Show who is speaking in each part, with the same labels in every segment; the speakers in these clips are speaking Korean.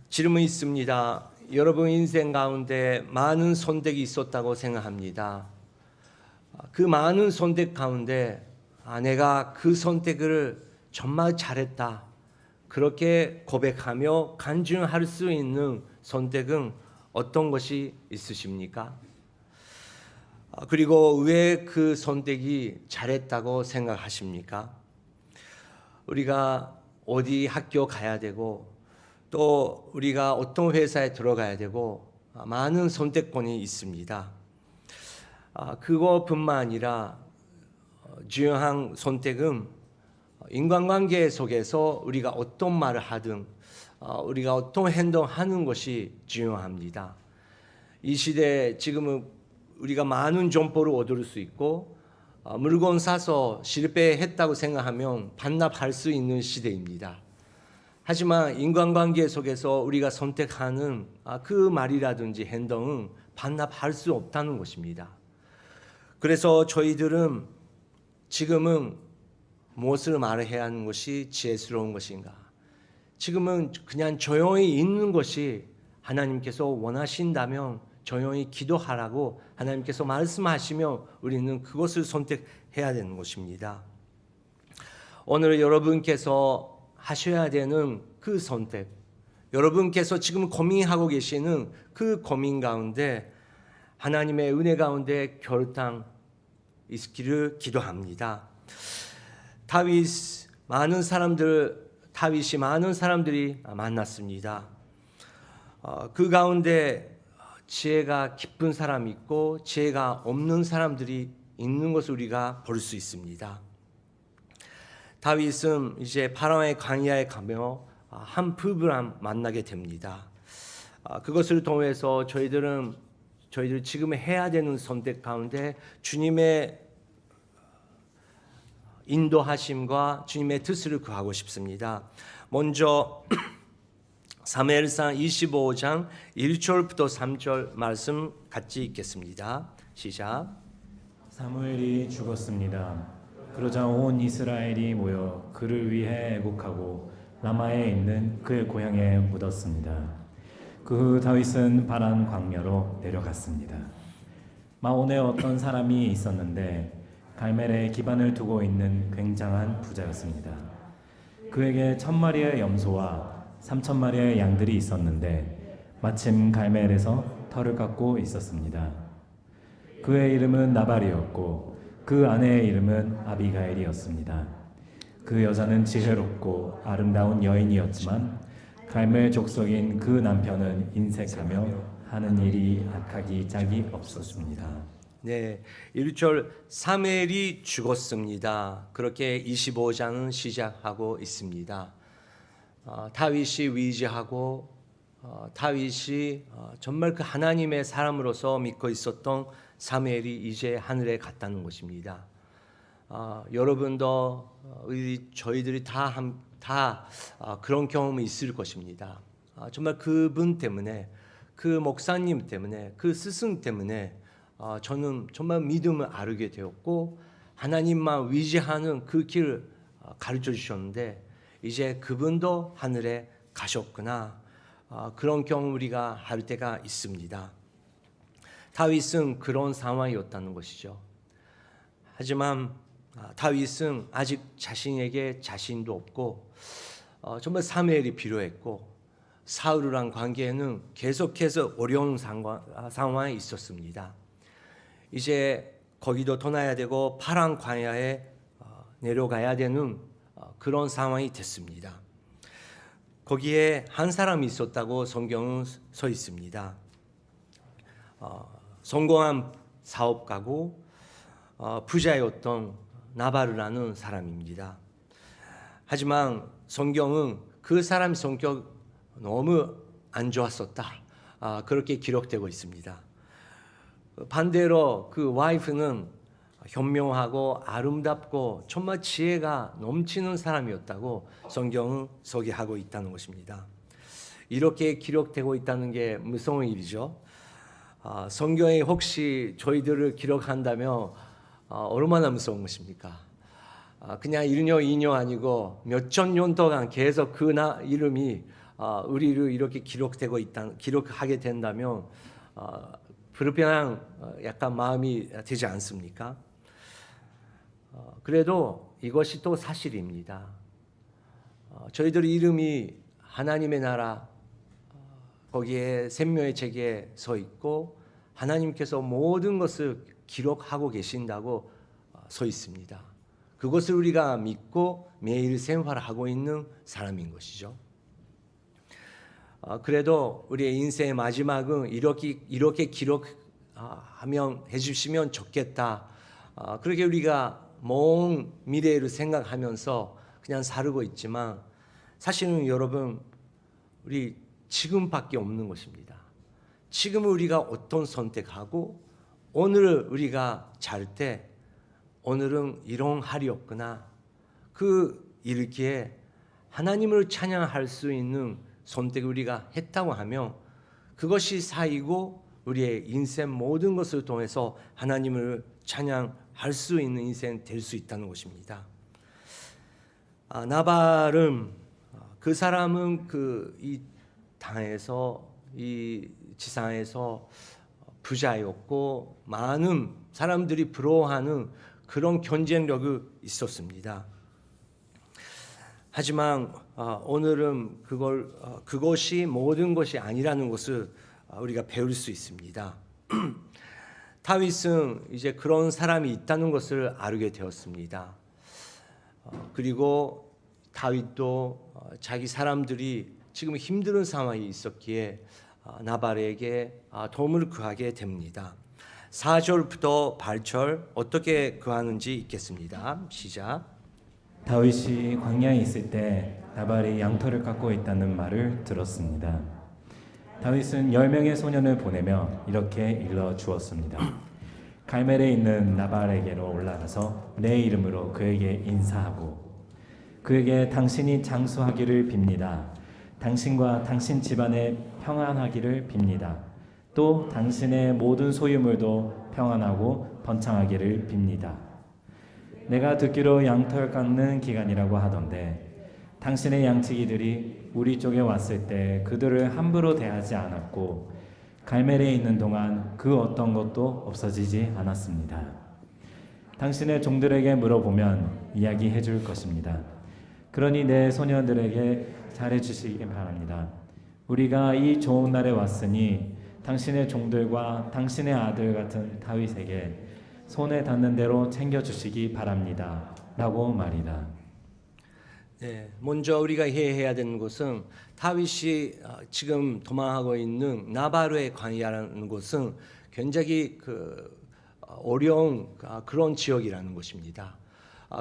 Speaker 1: 질문이 있습니다. 여러분 인생 가운데 많은 선택이 있었다고 생각합니다. 그 많은 선택 가운데 내가 그 선택을 정말 잘했다, 그렇게 고백하며 간증할 수 있는 선택은 어떤 것이 있으십니까? 그리고 왜 그 선택이 잘했다고 생각하십니까? 우리가 어디 학교 가야 되고 또 우리가 어떤 회사에 들어가야 되고 많은 선택권이 있습니다. 그것뿐만 아니라 중요한 선택은 인간관계 속에서 우리가 어떤 말을 하든 우리가 어떤 행동하는 것이 중요합니다. 이 시대에 지금은 우리가 많은 정보를 얻을 수 있고 물건 사서 실패했다고 생각하면 반납할 수 있는 시대입니다. 하지만 인간관계 속에서 우리가 선택하는 그 말이라든지 행동은 반납할 수 없다는 것입니다. 그래서 저희들은 지금은 무엇을 말해야 하는 것이 지혜스러운 것인가? 지금은 그냥 조용히 있는 것이 하나님께서 원하신다면 조용히 기도하라고 하나님께서 말씀하시면 우리는 그것을 선택해야 되는 것입니다. 오늘 여러분께서 하셔야 되는 그 선택, 여러분께서 지금 고민하고 계시는 그 고민 가운데 하나님의 은혜 가운데 결단 있기를 기도합니다. 다윗이 많은 사람들이 만났습니다. 그 가운데 지혜가 깊은 사람이 있고 지혜가 없는 사람들이 있는 것을 우리가 볼 수 있습니다. 다윗은 이제 파라오의 광야에 가며 한 부부를 만나게 됩니다. 그것을 통해서 저희들 지금 해야 되는 선택 가운데 주님의 인도하심과 주님의 뜻을 구하고 싶습니다. 먼저 사무엘상 25장 1절부터 3절 말씀 같이 읽겠습니다. 시작.
Speaker 2: 사무엘이 죽었습니다. 그러자 온 이스라엘이 모여 그를 위해 애곡하고 라마에 있는 그의 고향에 묻었습니다. 그 후 다윗은 바란 광야로 내려갔습니다. 마온에 어떤 사람이 있었는데 갈멜에 기반을 두고 있는 굉장한 부자였습니다. 그에게 1000마리의 염소와 3000마리의 양들이 있었는데 마침 갈멜에서 터를 깎고 있었습니다. 그의 이름은 나발이었고 그 아내의 이름은 아비가일이었습니다. 그 여자는 지혜롭고 아름다운 여인이었지만 갈멜 족속인 그 남편은 인색하며 하는 일이 악하기 짝이 없었습니다.
Speaker 1: 네, 1절 사무엘이 죽었습니다. 그렇게 25장은 시작하고 있습니다. 다윗이 위지하고 다윗이 정말 그 하나님의 사람으로서 믿고 있었던 사무엘이 이제 하늘에 갔다는 것입니다. 여러분도 저희들이 다 그런 경험이 있을 것입니다. 정말 그분 때문에, 그 목사님 때문에, 그 스승 때문에 저는 정말 믿음을 알게 되었고 하나님만 위지하는 그 길을 가르쳐 주셨는데 이제 그분도 하늘에 가셨구나, 그런 경험 우리가 할 때가 있습니다. 다윗은 그런 상황이었다는 것이죠. 하지만 다윗은 아직 자신에게 자신도 없고 정말 사무엘이 필요했고 사울이랑 관계에는 계속해서 어려운 상황에 있었습니다. 이제 거기도 떠나야 되고 파란 광야에 내려가야 되는 그런 상황이 됐습니다. 거기에 한 사람이 있었다고 성경은 써 있습니다. 성공한 사업가고 부자였던 나발이라는 사람입니다. 하지만 성경은 그 사람 성격 너무 안 좋았었다, 그렇게 기록되고 있습니다. 반대로 그 와이프는 현명하고 아름답고 정말 지혜가 넘치는 사람이었다고 성경은 소개하고 있다는 것입니다. 이렇게 기록되고 있다는 게 무서운 일이죠. 성경에 혹시 저희들을 기록한다면 얼마나 무서운 것입니까? 그냥 1년, 2년 아니고 몇천 년 동안 계속 그 이름이 우리를 이렇게 기록하게 된다면 불편한 약간 마음이 되지 않습니까? 그래도 이것이 또 사실입니다. 저희들 이름이 하나님의 나라 거기에 생명의 책에 서 있고 하나님께서 모든 것을 기록하고 계신다고 서 있습니다. 그것을 우리가 믿고 매일 생활하고 있는 사람인 것이죠. 그래도 우리의 인생의 마지막은 이렇게 기록하면 해주시면 좋겠다. 그렇게 우리가 먼 미래를 생각하면서 그냥 살고 있지만 사실은 여러분 우리 지금밖에 없는 것입니다. 지금 우리가 어떤 선택하고 오늘 우리가 잘 때 오늘은 이런 하리였구나. 이렇게 하나님을 찬양할 수 있는 선택을 우리가 했다고 하면 그것이 쌓이고 우리의 인생 모든 것을 통해서 하나님을 찬양할 수 있는 인생 될 수 있다는 것입니다. 나발은 그 사람은 이 땅에서 이 지상에서 부자였고 많은 사람들이 부러워하는 그런 경쟁력이 있었습니다. 하지만 오늘은 그것이 모든 것이 아니라는 것을 우리가 배울 수 있습니다. 다윗은 이제 그런 사람이 있다는 것을 알게 되었습니다. 그리고 다윗도 자기 사람들이 지금 힘든 상황이 있었기에 나발에게 도움을 구하게 됩니다. 4절부터 8절 어떻게 구하는지 읽겠습니다. 시작.
Speaker 2: 다윗이 광야에 있을 때 나발이 양털을 깎고 있다는 말을 들었습니다. 다윗은 10명의 소년을 보내며 이렇게 일러 주었습니다. 갈멜에 있는 나발에게로 올라가서 내 이름으로 그에게 인사하고 그에게 당신이 장수하기를 빕니다. 당신과 당신 집안에 평안하기를 빕니다. 또 당신의 모든 소유물도 평안하고 번창하기를 빕니다. 내가 듣기로 양털 깎는 기간이라고 하던데 당신의 양치기들이 우리 쪽에 왔을 때 그들을 함부로 대하지 않았고 갈멜에 있는 동안 그 어떤 것도 없어지지 않았습니다. 당신의 종들에게 물어보면 이야기해 줄 것입니다. 그러니 내 소녀들에게 잘해 주시기 바랍니다. 우리가 이 좋은 날에 왔으니 당신의 종들과 당신의 아들 같은 다윗에게 손에 닿는 대로 챙겨주시기 바랍니다. 라고 말이다.
Speaker 1: 네, 먼저 우리가 해야 되는 것은 다윗이 지금 도망하고 있는 나바르의 광야라는 곳은 굉장히 어려운 그런 지역이라는 것입니다.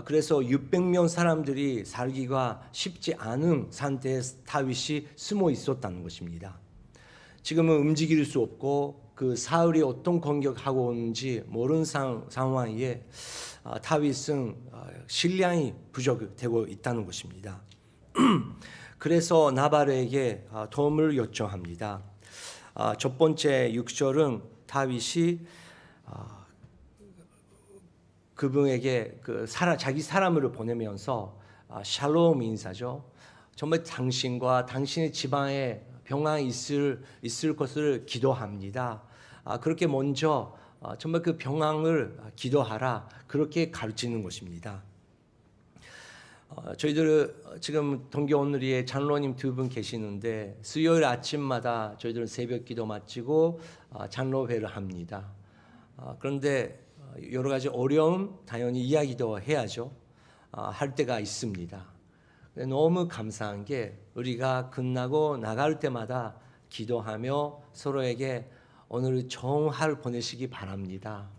Speaker 1: 그래서 600명 사람들이 살기가 쉽지 않은 상태에 다윗이 숨어 있었다는 것입니다. 지금은 움직일 수 없고 사울이 어떤 공격하고 오는지 모르는 상황에 다윗은 식량이 부족되고 있다는 것입니다. 그래서 나발에게 도움을 요청합니다. 첫 번째 6절은 다윗이 그분에게 자기 사람을 보내면서 샬롬 인사죠. 정말 당신과 당신의 집안에 평안이 있을 것을 기도합니다. 그렇게 먼저 정말 그 평안을 기도하라 그렇게 가르치는 것입니다. 저희들 지금 동교오늘리에 장로님 2분 계시는데 수요일 아침마다 저희들은 새벽기도 마치고 장로회를 합니다. 그런데 여러 가지 어려움 당연히 이야기도 해야죠. 할 때가 있습니다. 너무 감사한 게 우리가 끝나고 나갈 때마다 기도하며 서로에게 오늘 좋은 하루 보내시기 바랍니다.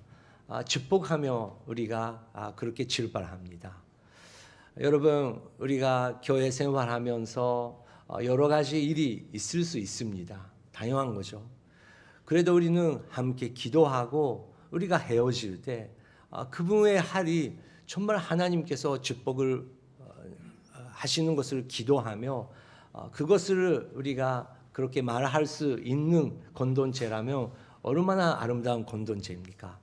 Speaker 1: 축복하며 우리가 그렇게 출발합니다. 여러분 우리가 교회 생활하면서 여러 가지 일이 있을 수 있습니다. 당연한 거죠. 그래도 우리는 함께 기도하고 우리가 헤어질 때 그분의 할이 정말 하나님께서 축복을 하시는 것을 기도하며 그것을 우리가 그렇게 말할 수 있는 공동체라면 얼마나 아름다운 공동체입니까?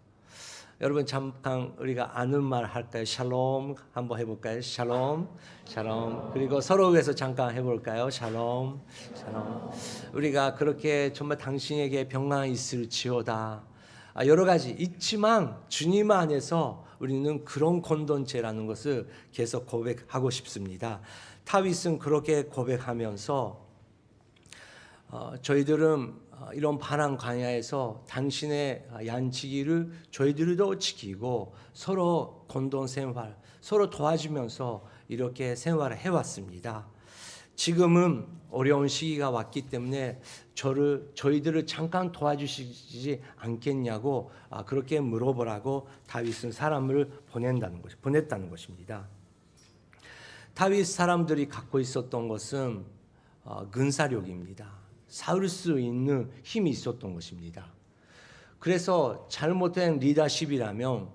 Speaker 1: 여러분 잠깐 우리가 아는 말 할까요? 샬롬 한번 해볼까요? 샬롬, 샬롬. 그리고 서로 위해서 잠깐 해볼까요? 샬롬, 샬롬. 우리가 그렇게 정말 당신에게 평강이 있을지어다. 여러 가지 있지만 주님 안에서 우리는 그런 공동체라는 것을 계속 고백하고 싶습니다. 다윗은 그렇게 고백하면서 저희들은 이런 바람 광야에서 당신의 양치기를 저희들도 지키고 서로 공동 생활, 서로 도와주면서 이렇게 생활을 해왔습니다. 지금은 어려운 시기가 왔기 때문에 저희들을 잠깐 도와주시지 않겠냐고 그렇게 물어보라고 다윗은 사람을 보냈다는 것입니다. 다윗 사람들이 갖고 있었던 것은 근사력입니다. 싸울 수 있는 힘이 있었던 것입니다. 그래서 잘못된 리더십이라면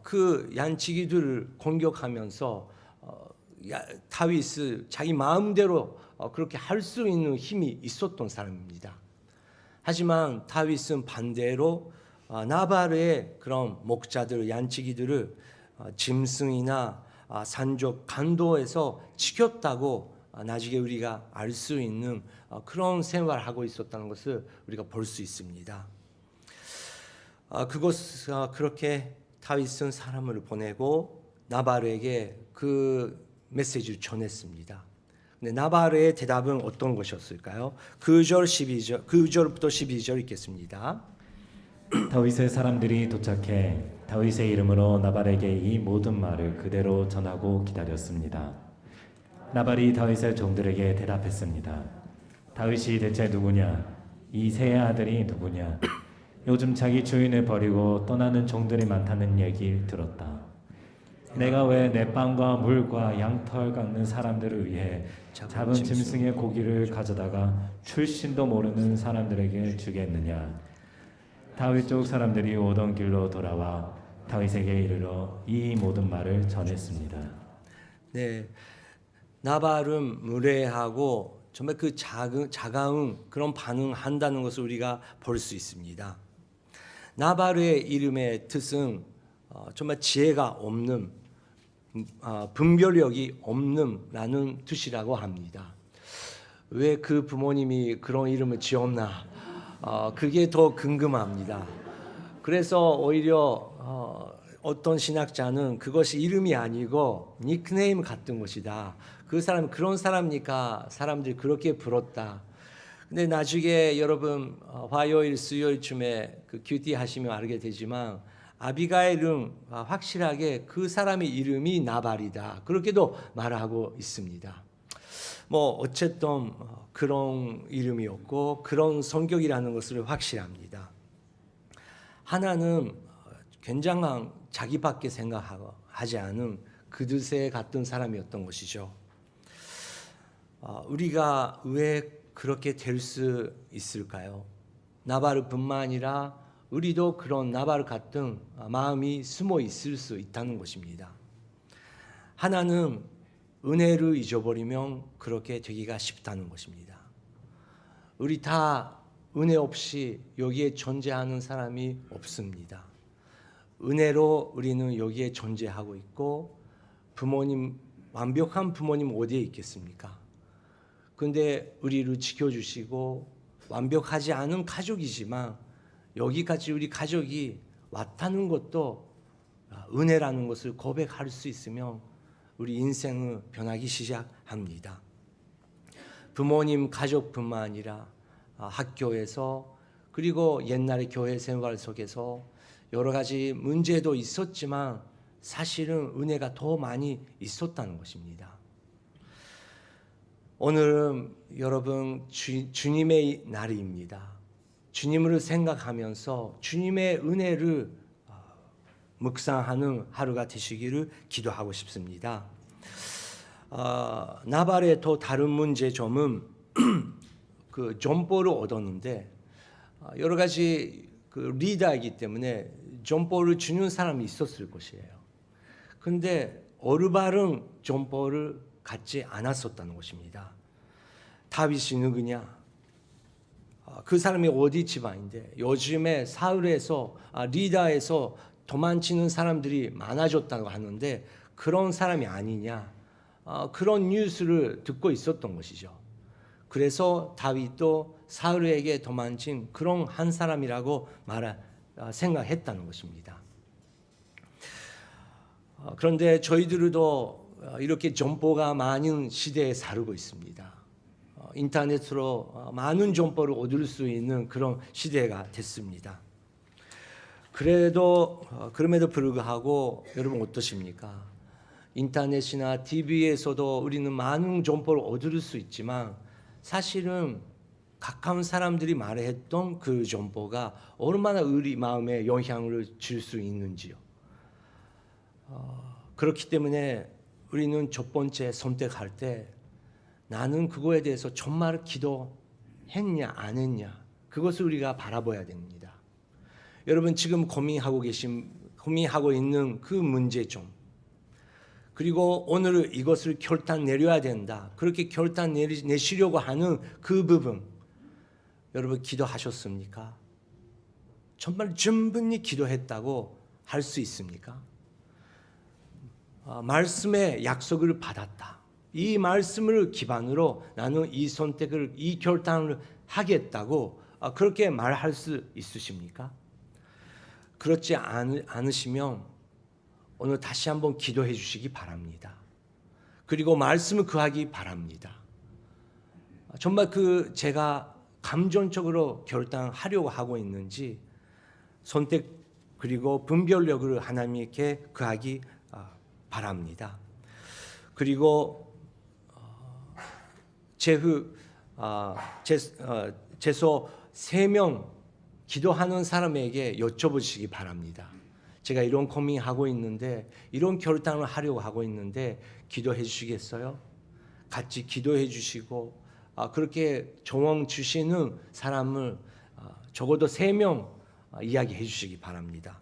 Speaker 1: 그 양치기들을 공격하면서 다윗이 자기 마음대로 그렇게 할 수 있는 힘이 있었던 사람입니다. 하지만 다윗은 반대로 나발의 그런 목자들, 양치기들을 짐승이나 산적 간도에서 지켰다고 나중에 우리가 알 수 있는 그런 생활을 하고 있었다는 것을 우리가 볼 수 있습니다. 그렇게 다윗은 사람을 보내고 나발에게 그 메시지를 전했습니다. 근데 나발의 대답은 어떤 것이었을까요? 9절부터 12절 읽겠습니다.
Speaker 2: 다윗의 사람들이 도착해 다윗의 이름으로 나발에게 이 모든 말을 그대로 전하고 기다렸습니다. 나발이 다윗의 종들에게 대답했습니다. 다윗이 대체 누구냐? 이 세 아들이 누구냐? 요즘 자기 주인을 버리고 떠나는 종들이 많다는 얘기를 들었다. 내가 왜 내 빵과 물과 양털 깎는 사람들을 위해 잡은 짐승의 고기를 가져다가 출신도 모르는 사람들에게 주겠느냐? 다윗 쪽 사람들이 오던 길로 돌아와 다윗에게 이르러 이 모든 말을 전했습니다.
Speaker 1: 네, 나발은 무례하고 정말 그 차가운 그런 반응한다는 것을 우리가 볼 수 있습니다. 나발의 이름의 뜻은 정말 지혜가 없는, 분별력이 없는라는 뜻이라고 합니다. 왜 그 부모님이 그런 이름을 지었나? 그게 더 궁금합니다. 그래서 오히려 어떤 신학자는 그것이 이름이 아니고 닉네임 같은 것이다. 그 사람 그런 사람이니까 사람들이 그렇게 불렀다. 근데 나중에 여러분 화요일 수요일쯤에 그 큐티 하시면 알게 되지만 아비가일은 확실하게 그 사람의 이름이 나발이다. 그렇게도 말하고 있습니다. 뭐 어쨌든 그런 이름이었고 그런 성격이라는 것을 확실합니다. 하나는 굉장한 자기밖에 생각하지 않은 그릇에 같은 사람이었던 것이죠. 우리가 왜 그렇게 될 수 있을까요? 나발뿐만 아니라 우리도 그런 나발 같은 마음이 숨어 있을 수 있다는 것입니다. 하나는 은혜를 잊어버리면 그렇게 되기가 쉽다는 것입니다. 우리 다 은혜 없이 여기에 존재하는 사람이 없습니다. 은혜로 우리는 여기에 존재하고 있고 부모님, 완벽한 부모님 어디에 있겠습니까? 근데 우리를 지켜주시고 완벽하지 않은 가족이지만 여기까지 우리 가족이 왔다는 것도 은혜라는 것을 고백할 수 있으면 우리 인생은 변하기 시작합니다. 부모님 가족뿐만 아니라 학교에서 그리고 옛날의 교회 생활 속에서 여러 가지 문제도 있었지만 사실은 은혜가 더 많이 있었다는 것입니다. 오늘은 여러분 주님의 날입니다. 주님을 생각하면서 주님의 은혜를 묵상하는 하루가 되시기를 기도하고 싶습니다. 나발의 또 다른 문제점은 그 정보를 얻었는데 여러 가지 그 리더이기 때문에 정보를 주는 사람이 있었을 것이에요. 그런데 어르발은 정보를 갖지 않았었다는 것입니다. 다윗이 누구냐? 그 사람이 어디 집안인데 요즘에 사울에서 리다에서 도망치는 사람들이 많아졌다고 하는데 그런 사람이 아니냐, 그런 뉴스를 듣고 있었던 것이죠. 그래서 다윗도 사울에게 도망친 그런 한 사람이라고 생각했다는 것입니다. 그런데 저희들도 이렇게 정보가 많은 시대에 살고 있습니다. 인터넷으로 많은 정보를 얻을 수 있는 그런 시대가 됐습니다. 그럼에도 불구하고 여러분 어떠십니까? 인터넷이나 TV에서도 우리는 많은 정보를 얻을 수 있지만 사실은 가까운 사람들이 말했던 그 정보가 얼마나 우리 마음에 영향을 줄 수 있는지요. 그렇기 때문에 우리는 첫 번째 선택할 때 나는 그거에 대해서 정말 기도했냐 안 했냐, 그것을 우리가 바라봐야 됩니다. 여러분 지금 고민하고 있는 그 문제점, 그리고 오늘 이것을 결단 내려야 된다, 그렇게 결단 내시려고 하는 그 부분, 여러분 기도하셨습니까? 정말 충분히 기도했다고 할 수 있습니까? 말씀의 약속을 받았다, 이 말씀을 기반으로 나는 이 선택을, 이 결단을 하겠다고 그렇게 말할 수 있으십니까? 그렇지 않으시면 오늘 다시 한번 기도해 주시기 바랍니다. 그리고 말씀을 구하기 바랍니다. 정말 제가 감정적으로 결단하려고 하고 있는지 선택 그리고 분별력을 하나님께 구하기 바랍니다. 그리고 제소 3명 기도하는 사람에게 여쭤보시기 바랍니다. 제가 이런 고민하고 있는데, 이런 결단을 하려고 하고 있는데 기도해 주시겠어요? 같이 기도해 주시고 그렇게 조언 주시는 사람을 적어도 3명 이야기해 주시기 바랍니다.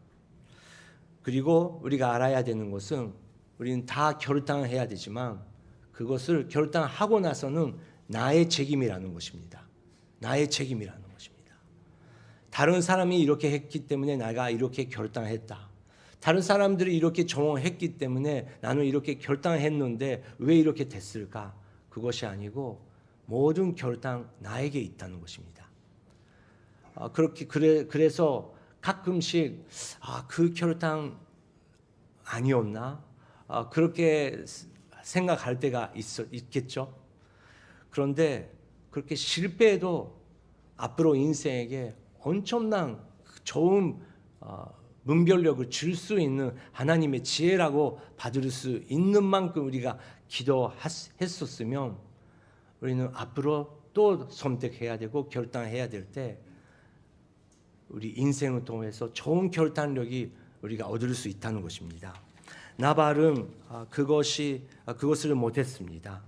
Speaker 1: 그리고 우리가 알아야 되는 것은 우리는 다 결단을 해야 되지만 그것을 결단하고 나서는 나의 책임이라는 것입니다. 나의 책임이라는 것입니다. 다른 사람이 이렇게 했기 때문에 내가 이렇게 결단했다. 다른 사람들이 이렇게 조언했기 때문에 나는 이렇게 결단했는데 왜 이렇게 됐을까? 그것이 아니고 모든 결단 나에게 있다는 것입니다. 그래서 가끔씩 그 결단 아니었나? 그렇게 생각할 때가 있겠죠. 그런데 그렇게 실패해도 앞으로 인생에게 엄청난 좋은 분별력을 줄 수 있는 하나님의 지혜라고 받을 수 있는 만큼 우리가 기도했었으면 우리는 앞으로 또 선택해야 되고 결단해야 될 때 우리 인생을 통해서 좋은 결단력이 우리가 얻을 수 있다는 것입니다. 나발은 그것을 못했습니다.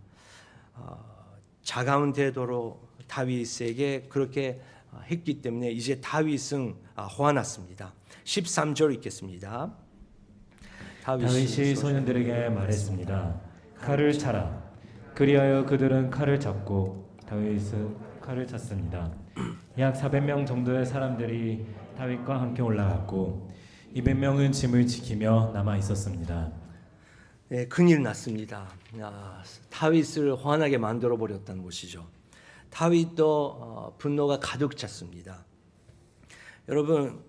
Speaker 1: 차가운 태도로 다윗에게 그렇게 했기 때문에 이제 다윗은 화났습니다. 13절 읽겠습니다.
Speaker 2: 다윗이 소년들에게 말했습니다. 칼을 차라. 그리하여 그들은 칼을 잡고 다윗은 칼을 찼습니다. 약 400명 정도의 사람들이 다윗과 함께 올라갔고 200명은 짐을 지키며 남아 있었습니다.
Speaker 1: 네, 큰일 났습니다. 다윗을 화나게 만들어 버렸다는 것이죠. 다윗도 분노가 가득 찼습니다. 여러분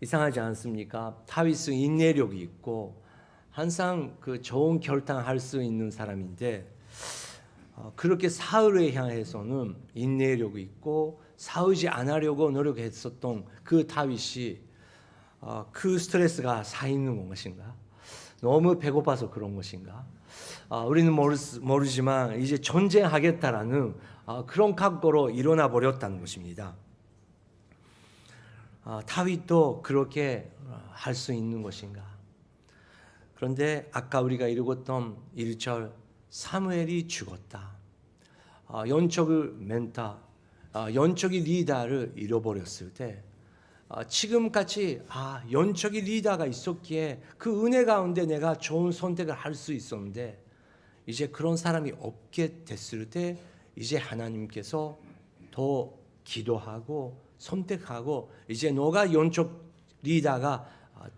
Speaker 1: 이상하지 않습니까? 다윗은 인내력이 있고 항상 그 좋은 결단할 수 있는 사람인데 그렇게 사울을 향해서는 인내력이 있고 싸우지 않으려고 노력했었던 그 다윗이 그 스트레스가 쌓이는 것인가? 너무 배고파서 그런 것인가? 우리는 모르지만 이제 전쟁하겠다라는 그런 각오로 일어나 버렸다는 것입니다. 다윗도 그렇게 할 수 있는 것인가? 그런데 아까 우리가 읽었던 1절 사무엘이 죽었다. 영적을 멘타, 영적인 리더를 잃어버렸을 때 지금같이 영적인 리더가 있었기에 그 은혜 가운데 내가 좋은 선택을 할 수 있었는데 이제 그런 사람이 없게 됐을 때 이제 하나님께서 더 기도하고 선택하고 이제 너가 영적 리더가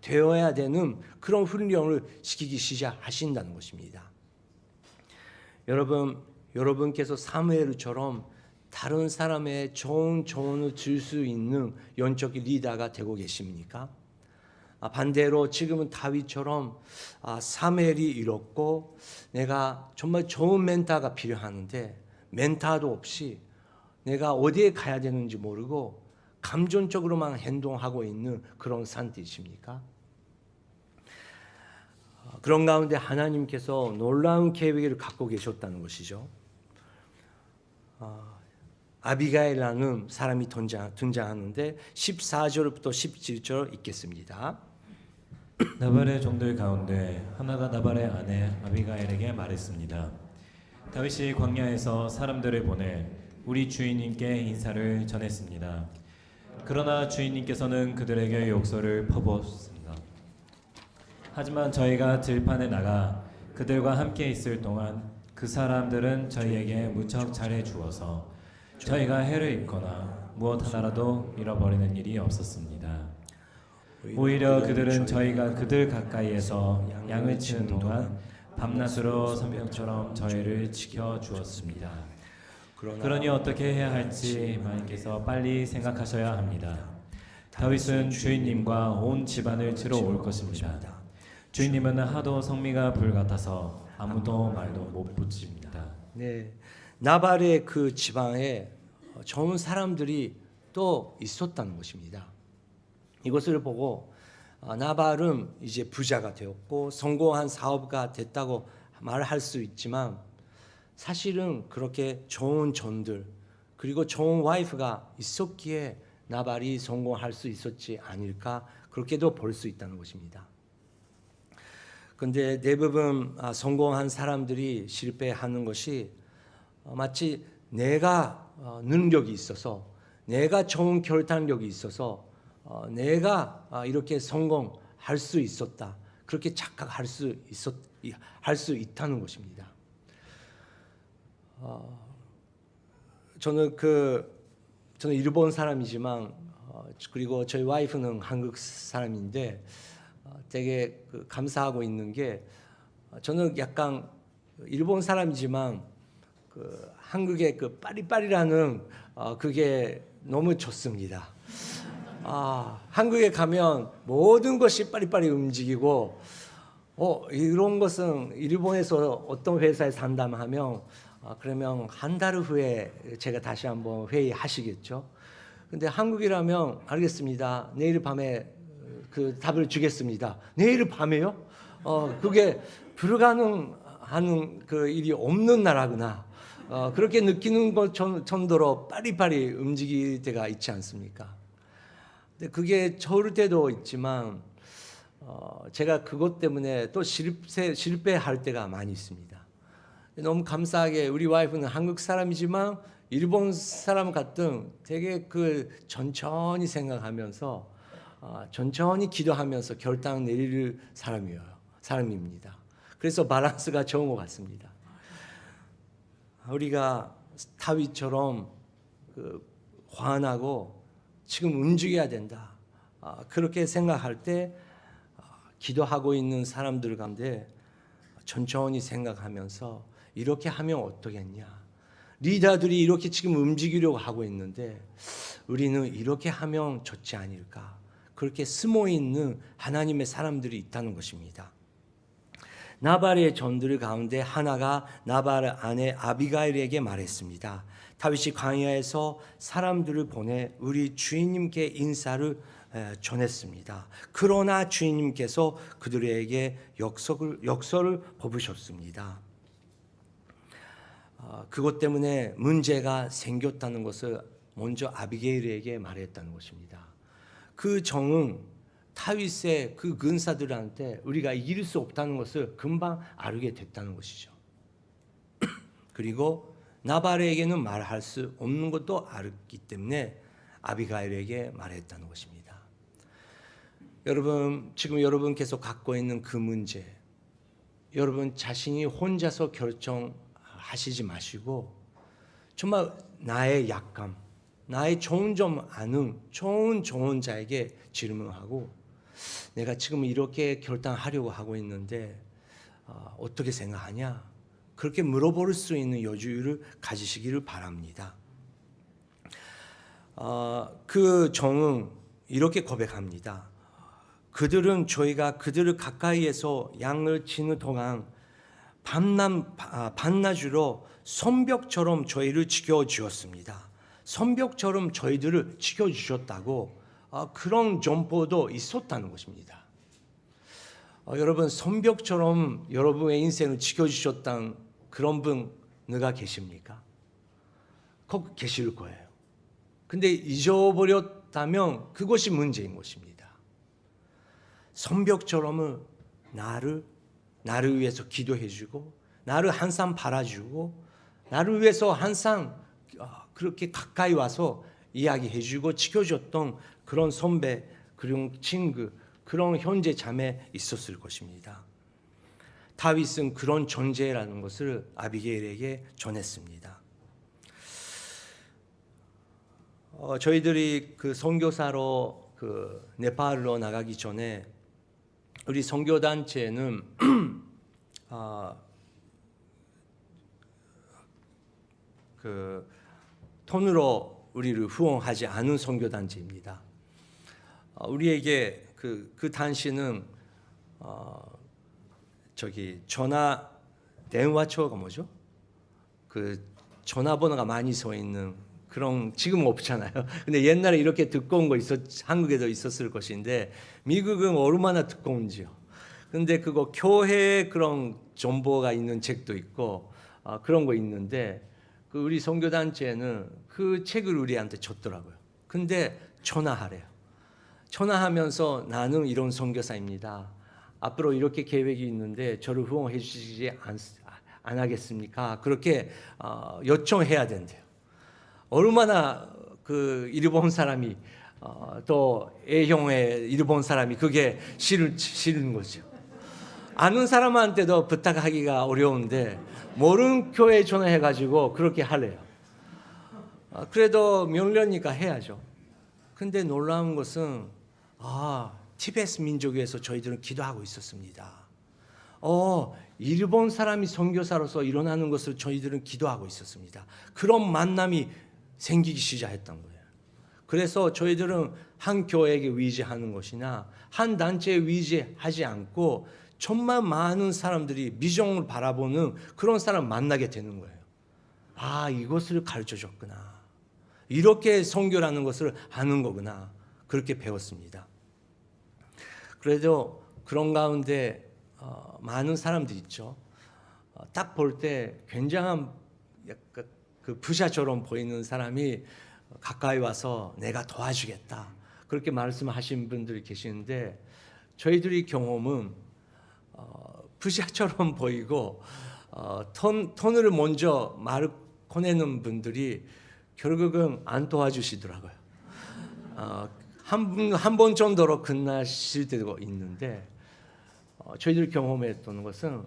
Speaker 1: 되어야 되는 그런 훈련을 시키기 시작하신다는 것입니다. 여러분께서 사무엘처럼 다른 사람의 좋은 조언을 줄 수 있는 영적 리더가 되고 계십니까? 반대로 지금은 다윗처럼 사무엘이 이렇고 내가 정말 좋은 멘토가 필요하는데 멘토도 없이 내가 어디에 가야 되는지 모르고 감정적으로만 행동하고 있는 그런 상태이십니까? 그런 가운데 하나님께서 놀라운 계획을 갖고 계셨다는 것이죠. 아비가일이라는 사람이 등장하는데 14절부터 17절 읽겠습니다.
Speaker 2: 나발의 종들 가운데 하나가 나발의 아내 아비가일에게 말했습니다. 다윗이 광야에서 사람들을 보내 우리 주인님께 인사를 전했습니다. 그러나 주인님께서는 그들에게 욕설을 퍼부었습니다. 하지만 저희가 들판에 나가 그들과 함께 있을 동안 그 사람들은 저희에게 무척 잘해 주어서 저희가 해를 입거나 무엇 하나라도 잃어버리는 일이 없었습니다. 오히려 그들은 저희가 그들 가까이에서 양을 치는 동안 밤낮으로 선병처럼 저희를 지켜 주었습니다. 그러니 어떻게 해야 할지 마님께서 빨리 생각하셔야 합니다. 다윗은 주인님과 온 집안을 치러 올 것입니다. 주인님은 하도 성미가 불같아서 아무도 말도 못 붙입니다.
Speaker 1: 네, 나발의 그 지방에 좋은 사람들이 또 있었다는 것입니다. 이것을 보고 나발은 이제 부자가 되었고 성공한 사업가 됐다고 말할 수 있지만 사실은 그렇게 좋은 전들 그리고 좋은 와이프가 있었기에 나발이 성공할 수 있었지 아닐까 그렇게도 볼 수 있다는 것입니다. 그런데 대부분 성공한 사람들이 실패하는 것이 마치 내가 능력이 있어서 내가 좋은 결단력이 있어서 내가 이렇게 성공할 수 있었다 그렇게 착각할 수 있다는 것입니다. 저는 일본 사람이지만 그리고 저희 와이프는 한국 사람인데 되게 감사하고 있는 게 저는 약간 일본 사람이지만 한국의 그 빠리빠리라는 그게 너무 좋습니다. 한국에 가면 모든 것이 빠리빠리 움직이고 이런 것은 일본에서 어떤 회사에 산다면 그러면 한 달 후에 제가 다시 한번 회의하시겠죠. 근데 한국이라면 알겠습니다. 내일 밤에 그 답을 주겠습니다. 내일 밤에요? 그게 불가능한 그 일이 없는 나라구나. 그렇게 느끼는 것 정도로 빠리빠리 움직일 때가 있지 않습니까? 근데 그게 좋을 때도 있지만 제가 그것 때문에 또 실패할 때가 많이 있습니다. 너무 감사하게 우리 와이프는 한국 사람이지만 일본 사람 같은 되게 그 천천히 생각하면서 천천히 기도하면서 결단 내릴 사람입니다. 그래서 밸런스가 좋은 것 같습니다. 우리가 다윗처럼 화나고 지금 움직여야 된다. 그렇게 생각할 때 기도하고 있는 사람들 가운데 천천히 생각하면서 이렇게 하면 어떠겠냐. 리더들이 이렇게 지금 움직이려고 하고 있는데 우리는 이렇게 하면 좋지 않을까. 그렇게 숨어 있는 하나님의 사람들이 있다는 것입니다. 나발의 전들 가운데 하나가 나발의 아내 아비가일에게 말했습니다. 다윗이 광야에서 사람들을 보내 우리 주인님께 인사를 전했습니다. 그러나 주인님께서 그들에게 역설을 퍼부으셨습니다. 그것 때문에 문제가 생겼다는 것을 먼저 아비게일에게 말했다는 것입니다. 그 정은 다윗의 그 군사들한테 우리가 이길 수 없다는 것을 금방 알게 됐다는 것이죠. 그리고 나발에게는 말할 수 없는 것도 알았기 때문에 아비가일에게 말했다는 것입니다. 여러분, 지금 여러분께서 갖고 있는 그 문제, 여러분 자신이 혼자서 결정하시지 마시고 정말 나의 약감, 나의 좋은 점 아는 좋은 자에게 질문하고 내가 지금 이렇게 결단하려고 하고 있는데 어떻게 생각하냐? 그렇게 물어볼 수 있는 여유를 가지시기를 바랍니다. 그 종은 이렇게 고백합니다. 그들은 저희가 그들을 가까이에서 양을 치는 동안 밤낮으로 손벽처럼 저희를 지켜주었습니다. 손벽처럼 저희들을 지켜주셨다고 그런 정보도 있었다는 것입니다. 여러분, 손벽처럼 여러분의 인생을 지켜주셨던 그런 분 누가 계십니까? 꼭 계실 거예요. 근데 잊어버렸다면 그것이 문제인 것입니다. 손벽처럼 나를 위해서 기도해주고, 나를 항상 바라주고, 나를 위해서 항상 그렇게 가까이 와서 이야기해주고 지켜줬던 그런 선배, 그런 친구, 그런 형제 자매 있었을 것입니다. 다윗은 그런 존재라는 것을 아비게일에게 전했습니다. 저희들이 그 선교사로 그 네팔로 나가기 전에 우리 선교 단체는 그 돈으로 우리를 후원하지 않은 선교 단체입니다. 우리에게 그 단체는 저기 전화 대화처가 뭐죠? 그 전화번호가 많이 써 있는 그런, 지금은 없잖아요. 근데 옛날에 이렇게 두꺼운 거 한국에도 있었을 것인데 미국은 얼마나 두꺼운지요. 근데 그거 교회 그런 정보가 있는 책도 있고 그런 거 있는데 그 우리 선교 단체는 그 책을 우리한테 줬더라고요. 근데 전화하래요. 전화하면서 나는 이런 선교사입니다. 앞으로 이렇게 계획이 있는데 저를 후원해 주시지 안 하겠습니까? 그렇게 요청해야 된대요. 얼마나 그 일본 사람이 또 A형의 일본 사람이 그게 싫은 거죠. 아는 사람한테도 부탁하기가 어려운데 모르는 교회에 전화해가지고 그렇게 하래요. 그래도 명령이니까 해야죠. 근데 놀라운 것은 티베트 민족에서 저희들은 기도하고 있었습니다. 일본 사람이 선교사로서 일어나는 것을 저희들은 기도하고 있었습니다. 그런 만남이 생기기 시작했던 거예요. 그래서 저희들은 한 교회에게 의지하는 것이나 한 단체에 의지하지 않고 정말 많은 사람들이 미정을 바라보는 그런 사람 만나게 되는 거예요. 이것을 가르쳐 줬구나. 이렇게 선교라는 것을 아는 거구나. 그렇게 배웠습니다. 그래도 그런 가운데 많은 사람들이 있죠. 딱 볼 때 굉장한 약간 그 부자처럼 보이는 사람이 가까이 와서 내가 도와주겠다. 그렇게 말씀하신 분들이 계시는데 저희들이 경험은 부자처럼 보이고 돈을 먼저 말을 꺼내는 분들이 결국은 안 도와주시더라고요. 한 번 정도로 끝나실 때도 있는데 저희들이 경험했던 것은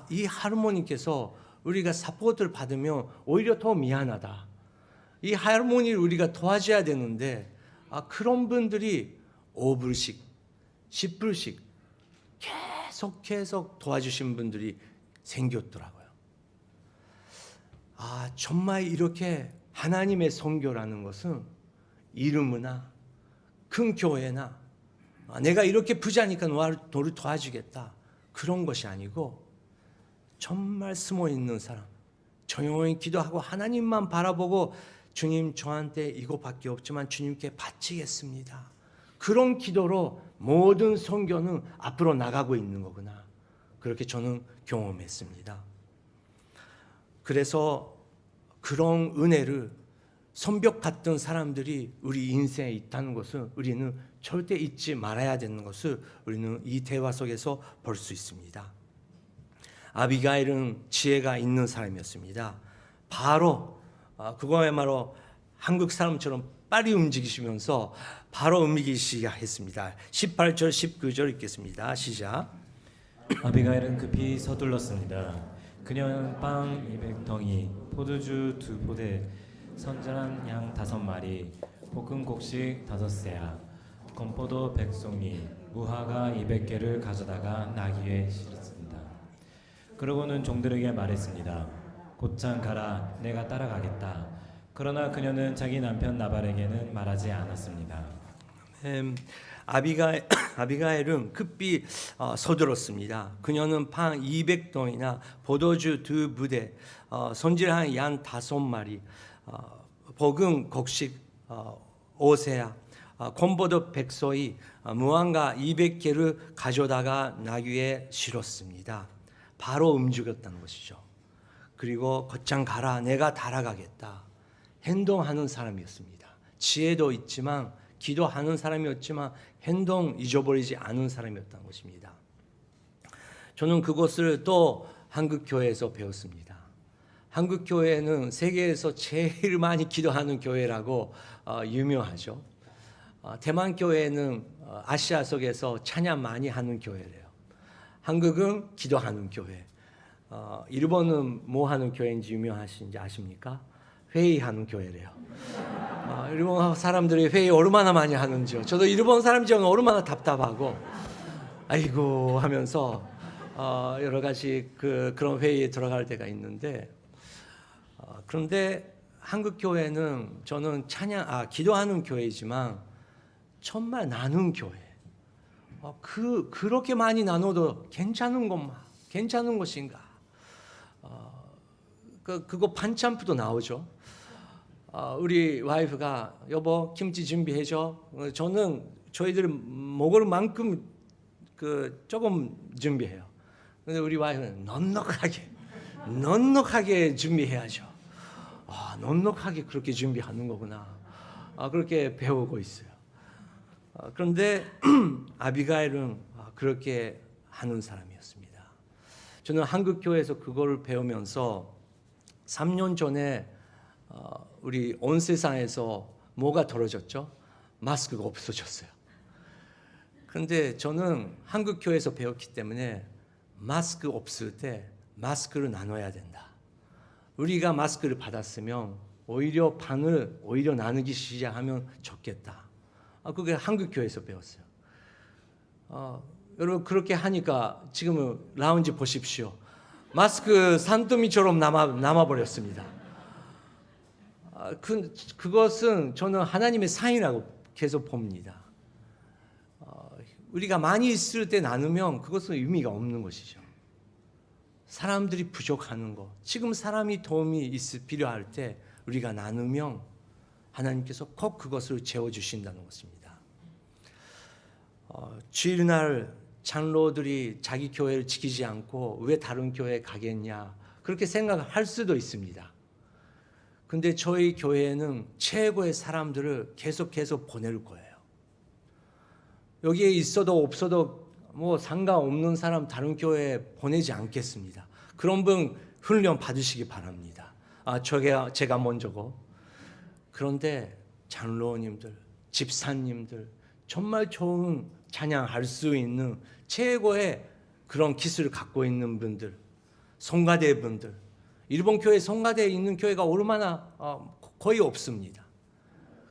Speaker 1: 이 할머니께서 우리가 사포트를 받으면 오히려 더 미안하다. 이 할머니를 우리가 도와줘야 되는데 그런 분들이 5불씩 10불씩 계속 도와주신 분들이 생겼더라고요. 정말 이렇게 하나님의 선교라는 것은 이름이나 큰 교회나 내가 이렇게 부자니까 너를 도와주겠다 그런 것이 아니고 정말 숨어 있는 사람, 조용히 기도하고 하나님만 바라보고 주님 저한테 이거밖에 없지만 주님께 바치겠습니다. 그런 기도로 모든 선교는 앞으로 나가고 있는 거구나. 그렇게 저는 경험했습니다. 그래서 그런 은혜를 손벽 같은 사람들이 우리 인생에 있다는 것을 우리는 절대 잊지 말아야 되는 것을 우리는 이 대화 속에서 볼 수 있습니다. 아비가일은 지혜가 있는 사람이었습니다. 바로 그거야말로 한국 사람처럼 빨리 움직이시면서 바로 움직이기 시작했습니다. 18절 19절 읽겠습니다. 시작.
Speaker 2: 아비가일은 급히 서둘렀습니다. 그녀는 빵 200덩이, 포도주 2포대, 선전한 양 5마리, 볶은 곡식 5세야, 건포도 100송이, 무화과 200개를 가져다가 나귀에 실었습니다. 그러고는 종들에게 말했습니다. 곧장 가라, 내가 따라가겠다. 그러나 그녀는 자기 남편 나발에게는 말하지 않았습니다.
Speaker 1: 아비가일은 급히 서둘렀습니다. 그녀는 방 200동이나 포도주 2부대, 손질한 양 5마리, 볶은 곡식 5세야, 콤보도 100소이, 무화과 200개를 가져다가 나귀에 실었습니다. 바로 움직였다는 것이죠. 그리고 곧장 가라, 내가 따라가겠다. 행동하는 사람이었습니다. 지혜도 있지만 기도하는 사람이었지만 행동 잊어버리지 않은 사람이었다는 것입니다. 저는 그것을 또 한국 교회에서 배웠습니다. 한국 교회는 세계에서 제일 많이 기도하는 교회라고 유명하죠. 대만 교회는 아시아 속에서 찬양 많이 하는 교회래요. 한국은 기도하는 교회. 일본은 뭐 하는 교회인지 유명하신지 아십니까? 회의하는 교회래요. 일본 사람들이 회의 얼마나 많이 하는지요. 저도 일본 사람이지만 얼마나 답답하고 아이고 하면서 여러 가지 그런 회의에 들어갈 때가 있는데 그런데 한국 교회는 저는 기도하는 교회이지만 정말 나눈 교회. 그렇게 많이 나눠도 괜찮은 것인가? 그거 반찬부도 나오죠. 우리 와이프가 여보 김치 준비해줘. 저는 저희들 먹을 만큼 조금 준비해요. 근데 우리 와이프는 넉넉하게 준비해야죠. 넉넉하게 그렇게 준비하는 거구나. 그렇게 배우고 있어요. 그런데 아비가일은 그렇게 하는 사람이었습니다. 저는 한국 교회에서 그걸 배우면서 3년 전에 우리 온 세상에서 뭐가 떨어졌죠? 마스크가 없어졌어요. 그런데 저는 한국 교회에서 배웠기 때문에 마스크 없을 때 마스크를 나눠야 된다. 우리가 마스크를 받았으면 오히려 반을 나누기 시작하면 좋겠다. 그게 한국 교회에서 배웠어요. 여러분 그렇게 하니까 지금은 라운지 보십시오. 마스크 산더미처럼 남아버렸습니다. 그것은 저는 하나님의 사인이라고 계속 봅니다. 우리가 많이 있을 때 나누면 그것은 의미가 없는 것이죠. 사람들이 부족하는 것, 지금 사람이 도움이 필요할 때 우리가 나누면 하나님께서 꼭 그것을 채워주신다는 것입니다. 주일날 장로들이 자기 교회를 지키지 않고 왜 다른 교회에 가겠냐 그렇게 생각할 수도 있습니다. 근데 저희 교회는 최고의 사람들을 계속 보낼 거예요. 여기에 있어도 없어도 뭐 상관없는 사람 다른 교회에 보내지 않겠습니다. 그런 분 훈련 받으시기 바랍니다. 제가 먼저고. 그런데 장로님들, 집사님들 정말 좋은 찬양할 수 있는 최고의 그런 기술을 갖고 있는 분들, 성가대 분들, 일본 교회 성가대에 있는 교회가 얼마나 거의 없습니다.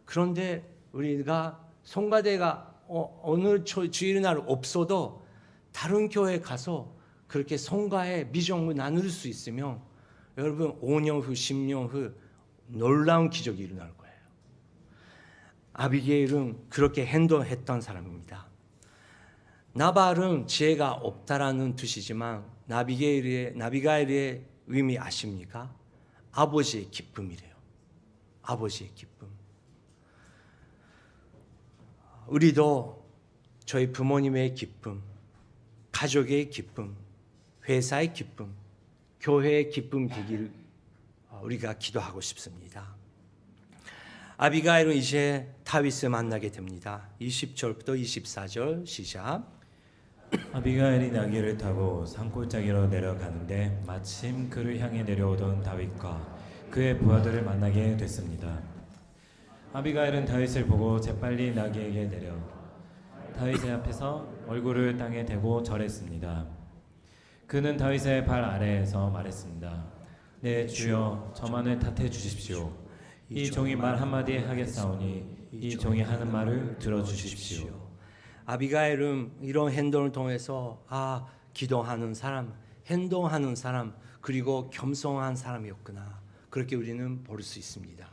Speaker 1: 그런데 우리가 성가대가 어느 주일날 없어도 다른 교회에 가서 그렇게 성가의 미정을 나눌 수 있으면 여러분 5년 후, 10년 후 놀라운 기적이 일어날 거예요. 아비게일은 그렇게 행동했던 사람입니다. 나발은 지혜가 없다라는 뜻이지만 나비가일의 의미 아십니까? 아버지의 기쁨이래요. 아버지의 기쁨. 우리도 저희 부모님의 기쁨, 가족의 기쁨, 회사의 기쁨, 교회의 기쁨 되기를 우리가 기도하고 싶습니다. 아비가일은 이제 다윗을 만나게 됩니다. 20절부터 24절 시작.
Speaker 2: 아비가일이 나귀를 타고 산골짜기로 내려가는데 마침 그를 향해 내려오던 다윗과 그의 부하들을 만나게 됐습니다. 아비가일은 다윗을 보고 재빨리 나귀에게 내려 다윗의 앞에서 얼굴을 땅에 대고 절했습니다. 그는 다윗의 발 아래에서 말했습니다. 네 주여, 저만을 탓해 주십시오. 이 종이 말 한마디 하겠사오니 이 종이 하는 말을 들어주십시오.
Speaker 1: 아비가일은 이런 행동을 통해서 기도하는 사람, 행동하는 사람, 그리고 겸손한 사람이었구나. 그렇게 우리는 볼 수 있습니다.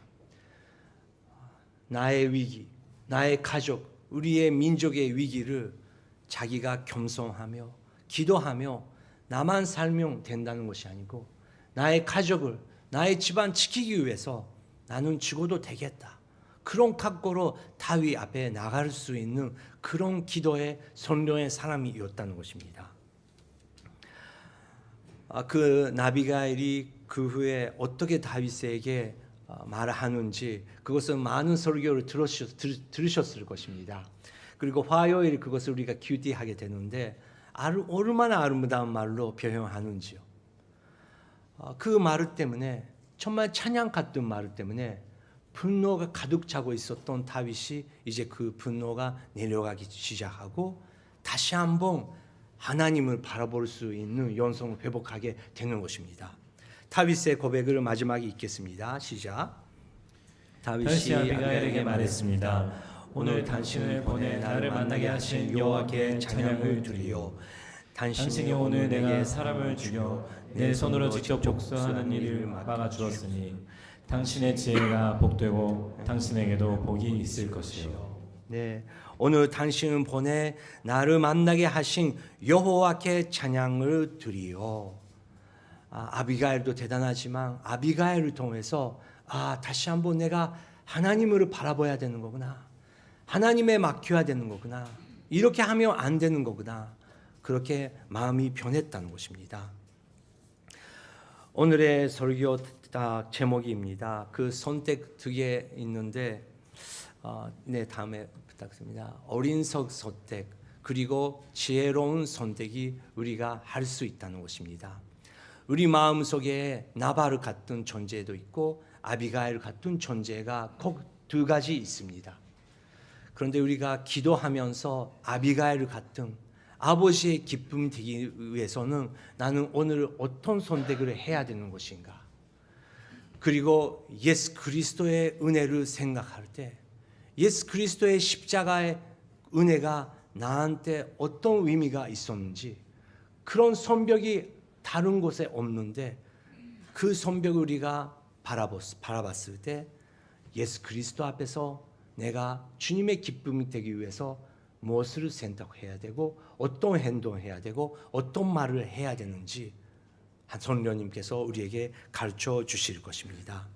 Speaker 1: 나의 위기, 나의 가족, 우리의 민족의 위기를 자기가 겸손하며 기도하며 나만 살면 된다는 것이 아니고 나의 가족을, 나의 집안 지키기 위해서 나는 죽어도 되겠다. 그런 각오로 다윗 앞에 나갈 수 있는 그런 기도의 선량의 사람이었다는 것입니다. 그 나비가일이 그 후에 어떻게 다윗에게 말하는지 그것은 많은 설교를 들으셨을 것입니다. 그리고 화요일 그것을 우리가 큐티하게 되는데 얼마나 아름다운 말로 표현하는지요. 그 말 때문에 정말 찬양 같은 말 때문에 분노가 가득 차고 있었던 다윗이 이제 그 분노가 내려가기 시작하고 다시 한번 하나님을 바라볼 수 있는 연성을 회복하게 되는 것입니다. 다윗의 고백을 마지막에 읽겠습니다. 시작.
Speaker 2: 다윗이 아비가일에게 말했습니다. 오늘 당신을 보내 나를 만나게 하신 여호와께 찬양을 드리오. 당신이 오늘 내게 사람을 죽여 내 손으로 직접 복수하는 일을 막아 주었으니 당신의 지혜가 복되고 당신에게도 복이 있을 것이요.
Speaker 1: 네, 오늘 당신을 보내 나를 만나게 하신 여호와께 찬양을 드리오. 아비가일도 대단하지만 아비가일을 통해서 다시 한번 내가 하나님을 바라봐야 되는 거구나. 하나님에 맡겨야 되는 거구나. 이렇게 하면 안 되는 거구나. 그렇게 마음이 변했다는 것입니다. 오늘의 설교 제목입니다. 그 선택 2개 있는데 다음에 부탁드립니다. 어린석 선택 그리고 지혜로운 선택이 우리가 할 수 있다는 것입니다. 우리 마음속에 나바르 같은 존재도 있고 아비가일 같은 존재가 꼭 2가지 있습니다. 그런데 우리가 기도하면서 아비가일 같은 아버지의 기쁨 되기 위해서는 나는 오늘 어떤 선택을 해야 되는 것인가? 그리고 예수 그리스도의 은혜를 생각할 때 예수 그리스도의 십자가의 은혜가 나한테 어떤 의미가 있었는지 그런 선벽이 다른 곳에 없는데 그 선벽을 우리가 바라봤을 때 예수 그리스도 앞에서 내가 주님의 기쁨이 되기 위해서 무엇을 선택해야 되고 어떤 행동을 해야 되고 어떤 말을 해야 되는지 한 선녀님께서 우리에게 가르쳐 주실 것입니다.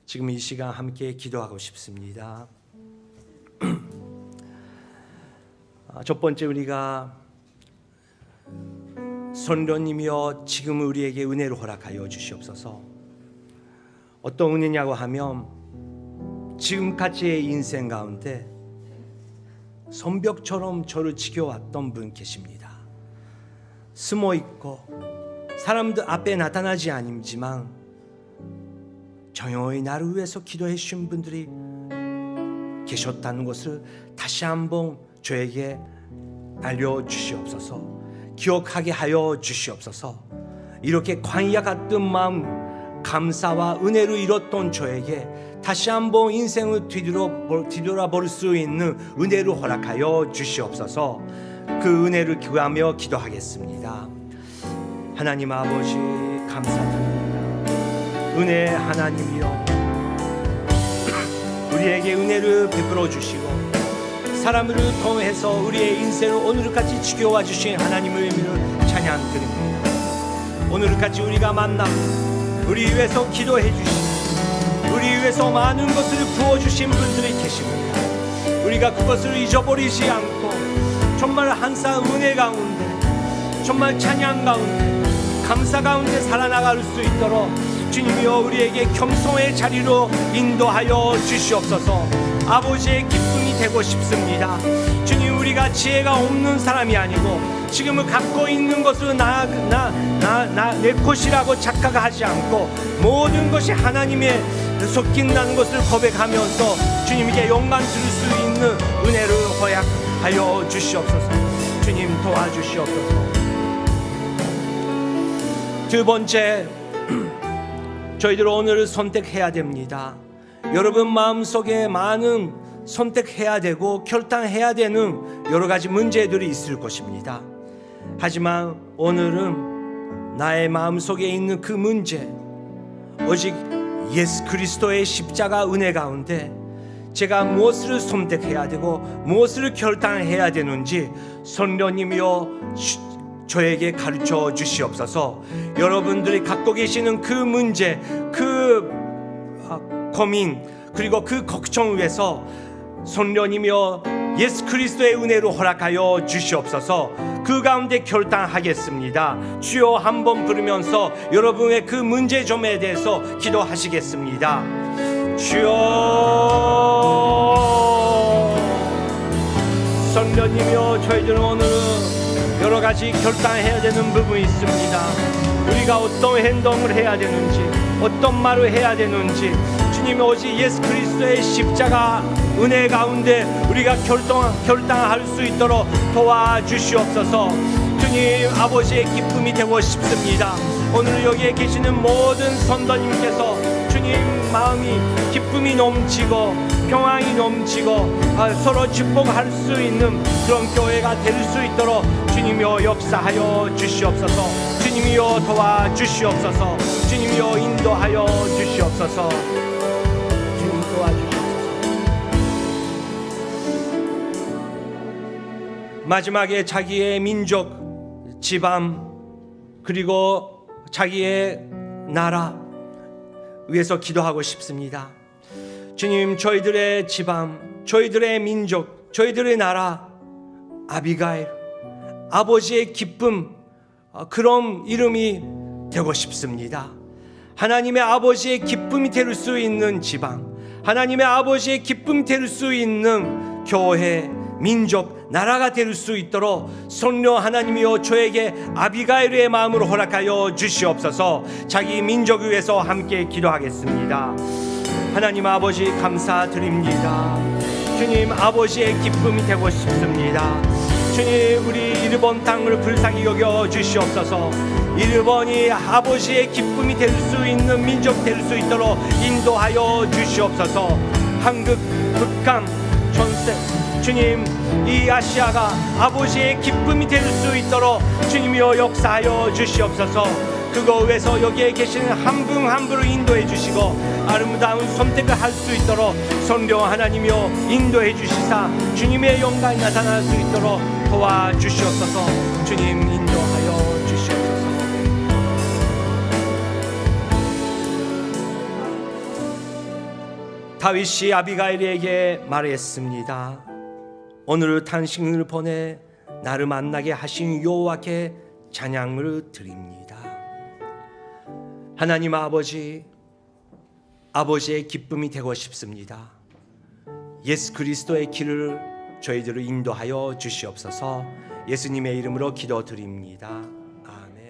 Speaker 1: 지금 이 시간 함께 기도하고 싶습니다. 첫 번째 우리가 선녀님이여 지금 우리에게 은혜를 허락하여 주시옵소서. 어떤 은혜냐고 하면 지금까지의 인생 가운데 선벽처럼 저를 지켜왔던 분 계십니다. 숨어있고 사람들 앞에 나타나지 않지만 정영의 나를 위해서 기도해 주신 분들이 계셨다는 것을 다시 한번 저에게 알려주시옵소서. 기억하게 하여 주시옵소서. 이렇게 광야 같은 마음 감사와 은혜로 이뤘던 저에게 다시 한번 인생을 뒤돌아볼 수 있는 은혜를 허락하여 주시옵소서. 그 은혜를 구하며 기도하겠습니다. 하나님 아버지 감사드립니다. 은혜 하나님이여 우리에게 은혜를 베풀어 주시고 사람을 통해서 우리의 인생을 오늘까지 지켜와 주신 하나님의 의미를 찬양드립니다. 오늘까지 우리가 만나 우리 위해서 기도해 주시고 우리 위해서 많은 것을 부어주신 분들이 계십니다. 우리가 그것을 잊어버리지 않고 정말 항상 은혜 가운데 정말 찬양 가운데 감사 가운데 살아나갈 수 있도록 주님이여 우리에게 겸손의 자리로 인도하여 주시옵소서. 아버지의 기쁨이 되고 싶습니다. 주님 우리가 지혜가 없는 사람이 아니고 지금은 갖고 있는 것을 내 것이라고 착각하지 않고 모든 것이 하나님의 속힌다는 것을 고백하면서 주님에게 영광 드릴 수 있는 은혜를 허락하여 주시옵소서. 주님 도와주시옵소서. 두 번째 저희들 오늘 선택해야 됩니다. 여러분 마음속에 많은 선택해야 되고 결단해야 되는 여러 가지 문제들이 있을 것입니다. 하지만 오늘은 나의 마음속에 있는 그 문제, 오직 예수 그리스도의 십자가 은혜 가운데 제가 무엇을 선택해야 되고 무엇을 결단해야 되는지 성령님이여 저에게 가르쳐 주시옵소서. 여러분들이 갖고 계시는 그 문제, 그 고민, 그리고 그 걱정 위에서 성령님이여 예수 그리스도의 은혜로 허락하여 주시옵소서. 그 가운데 결단하겠습니다. 주여 한번 부르면서 여러분의 그 문제점에 대해서 기도하시겠습니다. 주여, 성령님이여 저희들은 오늘은 여러 가지 결단해야 되는 부분이 있습니다. 우리가 어떤 행동을 해야 되는지, 어떤 말을 해야 되는지, 주님 오직 예수 그리스도의 십자가 은혜 가운데 우리가 결단할 수 있도록 도와주시옵소서. 주님 아버지의 기쁨이 되고 싶습니다. 오늘 여기에 계시는 모든 성도님께서 주님 마음이 기쁨이 넘치고 평안이 넘치고 서로 축복할 수 있는 그런 교회가 될 수 있도록 주님이여 역사하여 주시옵소서. 주님이여 도와주시옵소서. 주님이여 인도하여 주시옵소서. 주님 도와주시옵소서. 마지막에 자기의 민족, 지방, 그리고 자기의 나라 위해서 기도하고 싶습니다. 주님, 저희들의 지방, 저희들의 민족, 저희들의 나라, 아비가일, 아버지의 기쁨, 그런 이름이 되고 싶습니다. 하나님의 아버지의 기쁨이 될 수 있는 지방, 하나님의 아버지의 기쁨이 될 수 있는 교회, 민족, 나라가 될 수 있도록 성령 하나님이여 저에게 아비가일의 마음으로 허락하여 주시옵소서. 자기 민족을 위해서 함께 기도하겠습니다. 하나님 아버지 감사드립니다. 주님 아버지의 기쁨이 되고 싶습니다. 주님 우리 일본 땅을 불쌍히 여겨 주시옵소서. 일본이 아버지의 기쁨이 될 수 있는 민족 될 수 있도록 인도하여 주시옵소서. 한국, 북한, 전세 주님 이 아시아가 아버지의 기쁨이 될 수 있도록 주님이여 역사하여 주시옵소서. 그거 위해서 여기에 계시는 한 분 한 분을 인도해 주시고 아름다운 선택을 할 수 있도록 성령 하나님이여 인도해 주시사 주님의 영광이 나타날 수 있도록 도와주시옵소서. 주님 인도하여 주시옵소서. 다윗이 아비가일에게 말했습니다. 오늘 당신을 보내 나를 만나게 하신 여호와께 찬양을 드립니다. 하나님 아버지, 아버지의 기쁨이 되고 싶습니다. 예수 그리스도의 길을 저희들을 인도하여 주시옵소서. 예수님의 이름으로 기도드립니다. 아멘.